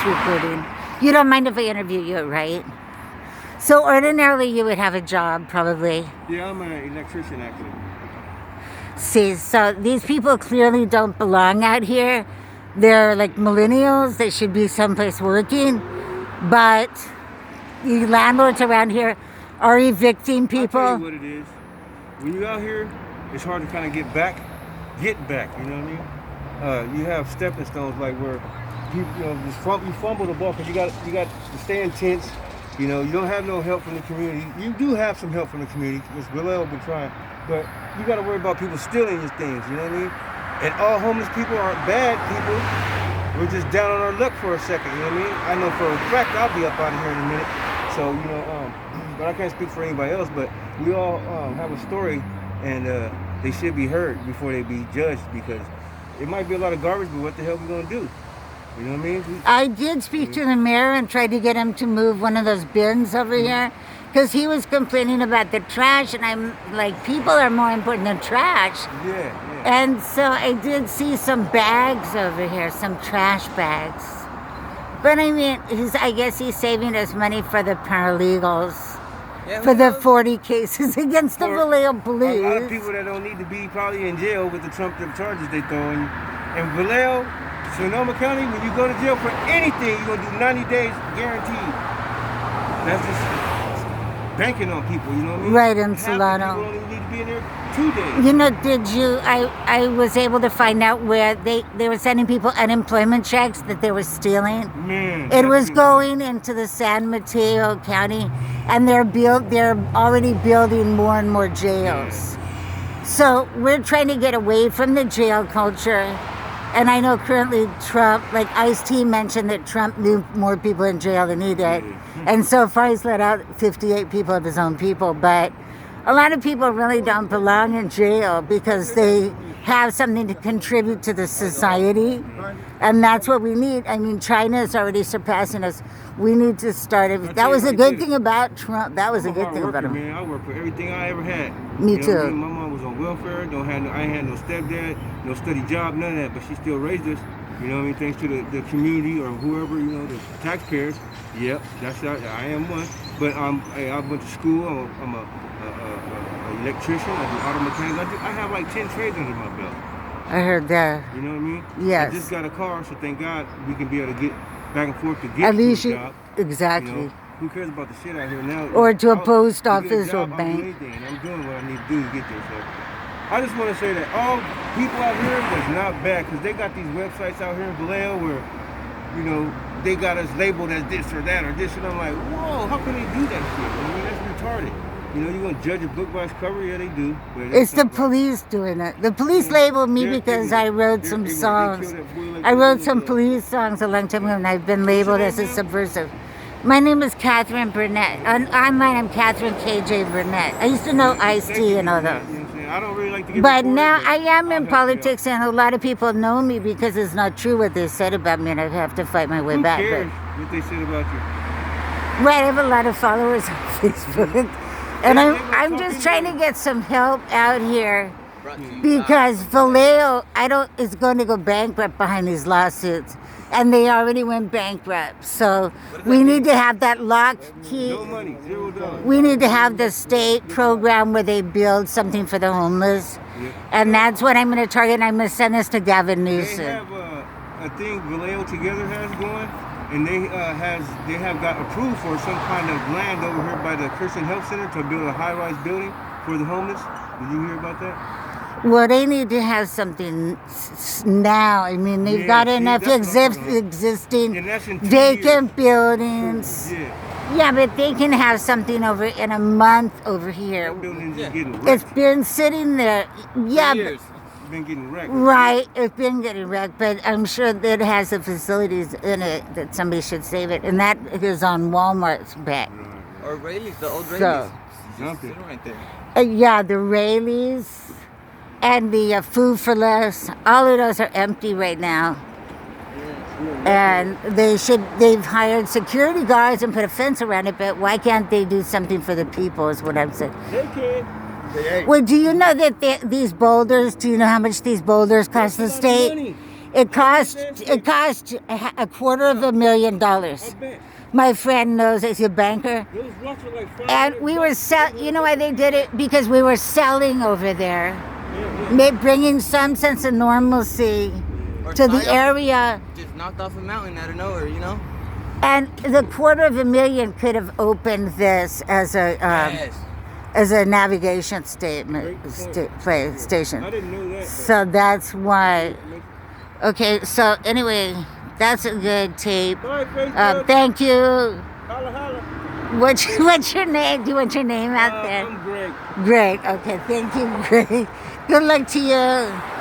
recording. You don't mind if I interview you, right? So ordinarily you would have a job, probably. Yeah, I'm an electrician, actually. See, so these people clearly don't belong out here. They're like millennials. They should be someplace working. But the landlords around here are evicting people. I'll tell you what it is. When you're out here, it's hard to kind of get back, you know what I mean? You have stepping stones like where you fumble the ball because you got to stay intense. You know, you don't have no help from the community. You do have some help from the community, which Vallejo been trying, but you got to worry about people stealing your things, you know what I mean? And all homeless people aren't bad people. We're just down on our luck for a second, you know what I mean? I know for a fact I'll be up out of here in a minute. So, you know, but I can't speak for anybody else, but we all have a story, and they should be heard before they be judged, because it might be a lot of garbage, but what the hell we gonna do? You know what I mean? I did speak to the mayor and tried to get him to move one of those bins over here, because he was complaining about the trash, and I'm like, people are more important than trash. Yeah. And so I did see some bags over here, some trash bags. But I mean, I guess he's saving us money for the paralegals. Yeah, for the 40 cases against the Vallejo police. A lot of people that don't need to be probably in jail with the trumped up charges they throwing. And Vallejo, Sonoma County, when you go to jail for anything, you're going to do 90 days guaranteed. That's just banking on people, you know what I mean? Right, in Solano. People don't even need to be in there 2 days. You know, I was able to find out where they were sending people unemployment checks that they were stealing. Man. It was going into the San Mateo County, and they're already building more and more jails. Yeah. So we're trying to get away from the jail culture. And I know currently Trump, like Ice-T mentioned that Trump knew more people in jail than he did. And so far he's let out 58 people of his own people. But a lot of people really don't belong in jail because they have something to contribute to the society. And that's what we need. I mean, China is already surpassing us. We need to start it. That was a good thing about Trump. That was a good thing about him. Man, I worked for everything I ever had. Me too. I mean? My mom was on welfare. I ain't had no stepdad, no steady job, none of that. But she still raised us. You know what I mean? Thanks to the community or whoever, you know, the taxpayers. Yep, I am one. But I went to school. I'm a electrician. I do auto mechanics. I have like 10 trades under my belt. I heard that. You know what I mean? Yes. I just got a car, so thank God we can be able to get back and forth to get at least to a job. Exactly. You know, who cares about the shit out here now? Or to a post office or bank. I'm doing what I need to do to get there. So I just want to say that all people out here was not bad, because they got these websites out here in Vallejo where, you know, they got us labeled as this or that or this, and I'm like, whoa, how can they do that shit? I mean, that's retarded. You know, you're going to judge a book by its cover? Yeah, they do. But it's the police doing it. The police labeled me because I wrote some songs. I wrote some police songs a long time ago, and I've been labeled as a subversive. My name is Catherine Burnett. Online, I'm Catherine KJ Burnett. I used to know Ice-T and all those. I don't really like to get But now I am in politics, and a lot of people know me because it's not true what they said about me, and I have to fight my way back. Who cares what they said about you? Right, I have a lot of followers on Facebook. And I'm just trying to get some help out here because Vallejo is going to go bankrupt behind these lawsuits, and they already went bankrupt. So we need to have that lock key. No money, $0. We need to have the state program where they build something for the homeless, and that's what I'm going to target. And I'm going to send this to Gavin Newsom. They have a thing Vallejo Together has going. And they have got approved for some kind of land over here by the Christian Health Center to build a high-rise building for the homeless. Did you hear about that? Well, they need to have something now. I mean, they've got enough existing vacant buildings. Yeah, but they can have something over in a month over here. That building's just getting wrecked. It's been sitting there. Yeah, years. Been getting wrecked. Right, it's been getting wrecked, but I'm sure that it has the facilities in it that somebody should save it, and that is on Walmart's back. Or Rayleigh's, the old Rayleigh's. Something right there. Yeah, the Rayleigh's and the Food for Less, all of those are empty right now. And they've hired security guards and put a fence around it, but why can't they do something for the people is what I'm saying. They can. Well, do you know that these boulders, do you know how much these boulders cost the state? It cost a $250,000. I bet. My friend knows, he's a banker. Those rocks are like And we were you know why they did it? Because we were selling over there, Yeah. bringing some sense of normalcy Or to the tie up- area. Just knocked off a mountain out of nowhere, you know? And the $250,000 could have opened this as a Yes. as a navigation statement Great point. station. I didn't know that. So that's why. Okay, so anyway, that's a good tape. All right, Facebook. Thank you. Holla, holla. What's your name? Do you want your name out there? I'm Greg. Great. Okay, thank you, Greg. Good luck to you.